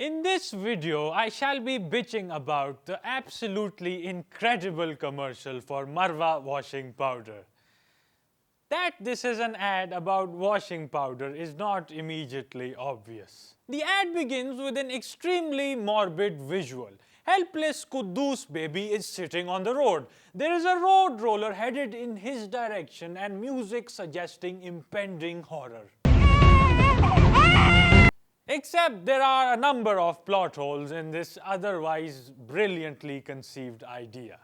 In this video, I shall be bitching about the absolutely incredible commercial for Marwa washing powder. That this is an ad about washing powder is not immediately obvious. The ad begins with an extremely morbid visual. Helpless Quddus baby is sitting on the road. There is a road roller headed in his direction and music suggesting impending horror. Except there are a number of plot holes in this otherwise brilliantly conceived idea.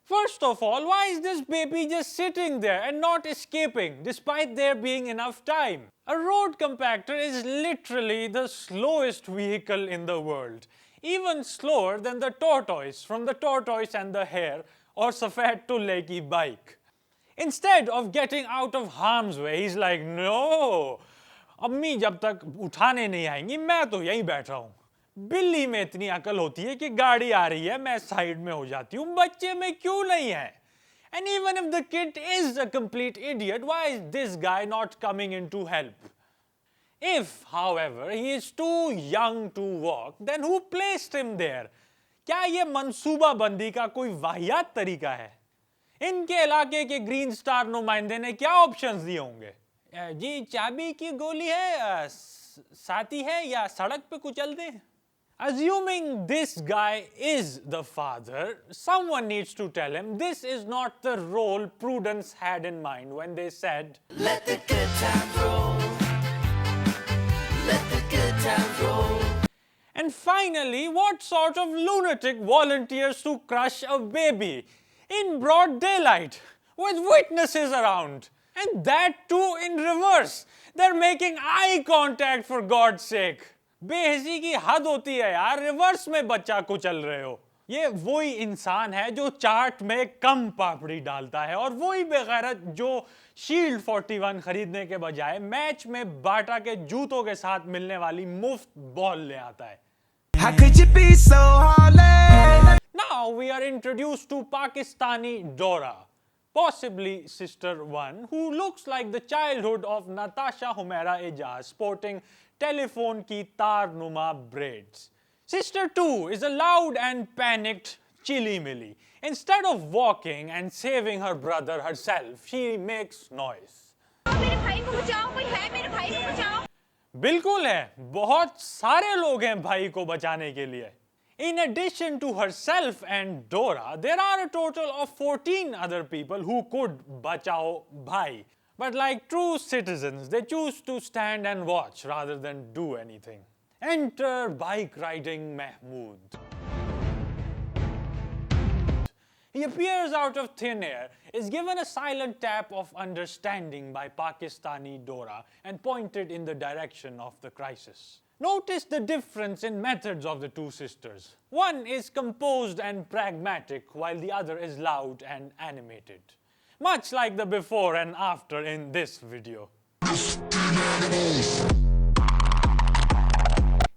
First of all, why is this baby just sitting there and not escaping despite there being enough time? A road compactor is literally the slowest vehicle in the world, even slower than the tortoise from The Tortoise and the Hare or Safed Tulle ki bike. Instead of getting out of harm's way, he's like, no, अम्मी जब तक उठाने नहीं आएंगी मैं तो यहीं बैठा हूं। बिल्ली में इतनी अकल होती है कि गाड़ी आ रही है मैं साइड में हो जाती हूं, बच्चे में क्यों नहीं है? And even if the kid is a complete idiot, why is this guy not coming in to help? If, however, he is too young to walk, then who placed him there? क्या ये मंसूबाबंदी का कोई वाहियात तरीका है? इनके इलाके के ग्रीन स्टार नुमाइंदे ने क्या ऑप्शंस दिए होंगे? जी चाबी की गोली है, साथी है या सड़क पे कुचल दे? Assuming this guy is the father, someone needs to tell him this is not the role Prudence had in mind when they said, "Let the good times roll. Let the good times roll." And finally, what sort of lunatic volunteers to crush a baby in broad daylight with witnesses around? And that too in reverse. They're making eye contact for God's sake. बेहसी की हद होती है यार, reverse में बच्चा को चल रहे हो। ये वही इंसान है जो चाट में कम पापड़ी डालता है और वही बेगैरत जो शील्ड 41 खरीदने के बजाय मैच में बाटा के जूतों के साथ मिलने वाली मुफ्त बॉल ले आता है। How could you be so heartless? Now we are introduced to Pakistani Dora, possibly Sister 1, who looks like the childhood of Natasha Humaira Ejaz sporting telephone ki tar-numa braids. Sister 2 is a loud and panicked chili-milli. Instead of walking and saving her brother herself, she makes noise. मेरे भाई को बचाओ, कोई है मेरे भाई को बचाओ। बिल्कुल है, बहुत सारे लोग हैं भाई को बचाने के लिए. In addition to herself and Dora, there are a total of 14 other people who could bachao bhai. But like true citizens, they choose to stand and watch rather than do anything. Enter bike riding Mahmood. He appears out of thin air, is given a silent tap of understanding by Pakistani Dora and pointed in the direction of the crisis. Notice the difference in methods of the two sisters. One is composed and pragmatic, while the other is loud and animated. Much like the before and after in this video.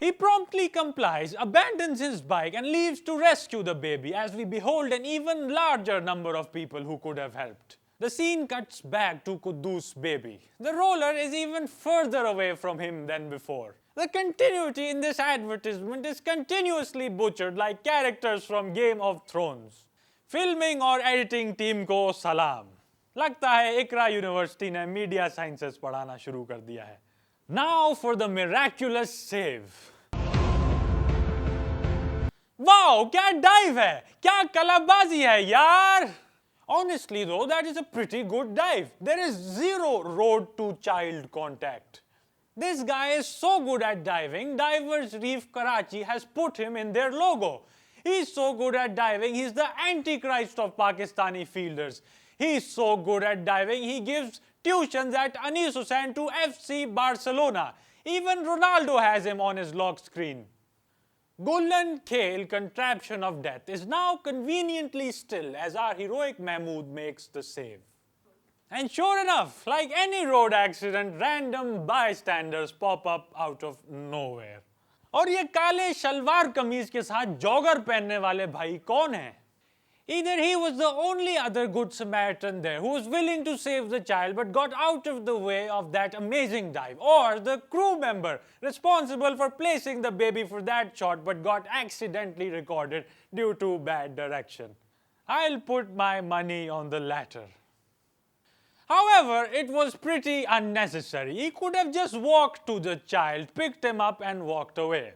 He promptly complies, abandons his bike and leaves to rescue the baby as we behold an even larger number of people who could have helped. The scene cuts back to Quddus baby. The roller is even further away from him than before. The continuity in this advertisement is continuously butchered like characters from Game of Thrones. Filming और editing team को सलाम. लगता है इकरा university ने media sciences पढ़ाना शुरू कर दिया है. Now for the miraculous save. Wow, क्या dive है, क्या कलाबाजी है यार. Honestly though, that is a pretty good dive. There is zero road to child contact. This guy is so good at diving, Divers Reef Karachi has put him in their logo. He's so good at diving, he's the antichrist of Pakistani fielders. He's so good at diving, he gives tuitions at Anis Hussain to FC Barcelona. Even Ronaldo has him on his lock screen. Gullan Khel, contraption of death, is now conveniently still as our heroic Mahmood makes the save. And sure enough, like any road accident, random bystanders pop up out of nowhere. और ये काले शलवार कमीज के साथ jogger पहनने वाले भाई कौन हैं? Either he was the only other good Samaritan there who was willing to save the child but got out of the way of that amazing dive, or the crew member responsible for placing the baby for that shot but got accidentally recorded due to bad direction. I'll put my money on the latter. However, it was pretty unnecessary. He could have just walked to the child, picked him up and walked away.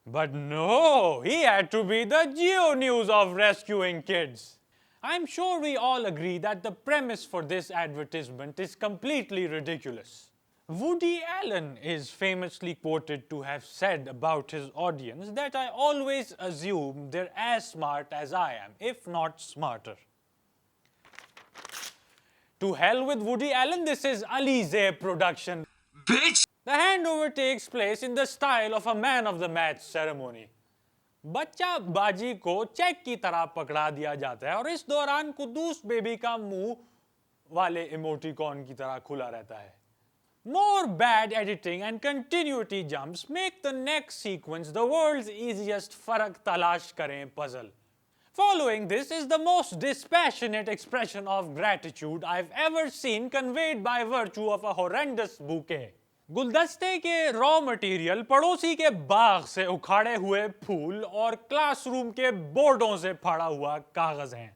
But no, he had to be the Geo News of rescuing kids. I'm sure we all agree that the premise for this advertisement is completely ridiculous. Woody Allen is famously quoted to have said about his audience that I always assume they're as smart as I am, if not smarter. To hell with Woody Allen, this is Alize production. Bitch! The handover takes place in the style of a man of the match ceremony. बच्चा बाजी को check की तरह पकड़ा दिया जाता है और इस दौरान कुदूस बेबी का मुंह वाले इमोटिकॉन की तरह खुला रहता है. More bad editing and continuity jumps make the next sequence the world's easiest farak talash kare puzzle. Following this is the most dispassionate expression of gratitude I've ever seen conveyed by virtue of a horrendous bouquet. गुलदस्ते के raw material पड़ोसी के बाग से उखाड़े हुए फूल और classroom के बोर्डों से फाड़ा हुआ कागज हैं.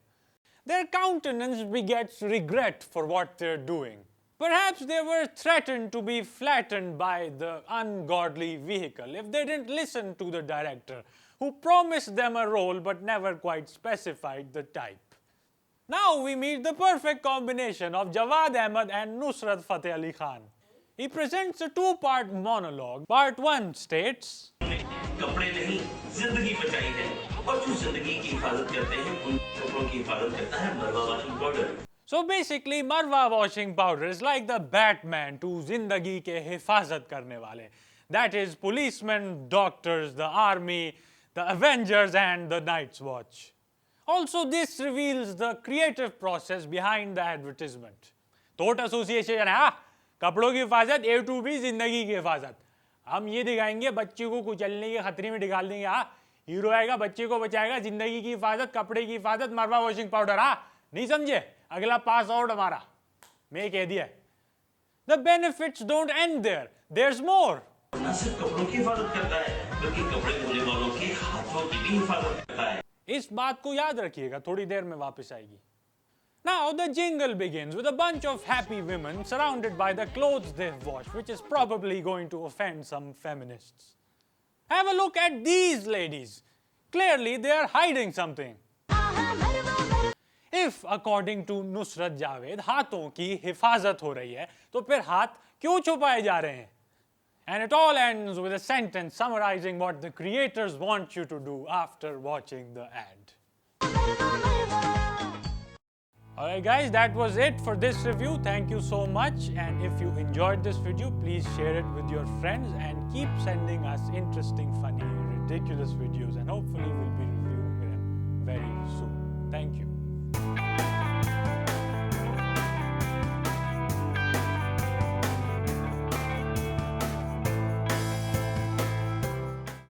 Their countenance begets regret for what they're doing. Perhaps they were threatened to be flattened by the ungodly vehicle if they didn't listen to the director, who promised them a role but never quite specified the type. Now we meet the perfect combination of Jawad Ahmed and Nusrat Fateh Ali Khan. He presents a two-part monologue. Part 1 states, कपड़े नहीं, जिंदगी बचाई है और जो जिंदगी की हिफाजत करते हैं उन कपड़ों की हिफाजत करता है मरवा washing powder. So basically, Marwa washing powder is like the Batman to zindagi ke hifazat karne wale. That is policemen, doctors, the army, the Avengers and the Night's Watch. Also, this reveals the creative process behind the advertisement. Thought association है, कपड़ों की हिफाजत A to B जिंदगी की हिफाजत. हम ये दिखाएंगे बच्चे को कुचलने के खतरे में डाल देंगे. हीरो आएगा, बच्चे को बचाएगा, जिंदगी की हिफाजत, कपड़े की हिफाजत, मरवा वॉशिंग पाउडर. नहीं समझे? अगला पास आउट हमारा. मैं कह दिया. The benefits don't end there. There's more. न सिर्फ कपड़ों की हिफाजत करता है, बल्कि कपड़े धोने वालों के हाथों की भी हिफाजत करता है. इस बात को याद रखिएगा, थोड़ी देर में वापस आएगी. Now the jingle begins with a bunch of happy women surrounded by the clothes they've washed, which is probably going to offend some feminists. Have a look at these ladies. Clearly they are hiding something. If, according to Nusrat Javed, हाथों की हिफाजत हो रही है, तो फिर हाथ क्यों छुपाए जा रहे हैं? And it all ends with a sentence summarizing what the creators want you to do after watching the ad. Alright guys, that was it for this review. Thank you so much, and if you enjoyed this video, please share it with your friends and keep sending us interesting, funny, ridiculous videos, and hopefully we'll be reviewing them very soon. Thank you.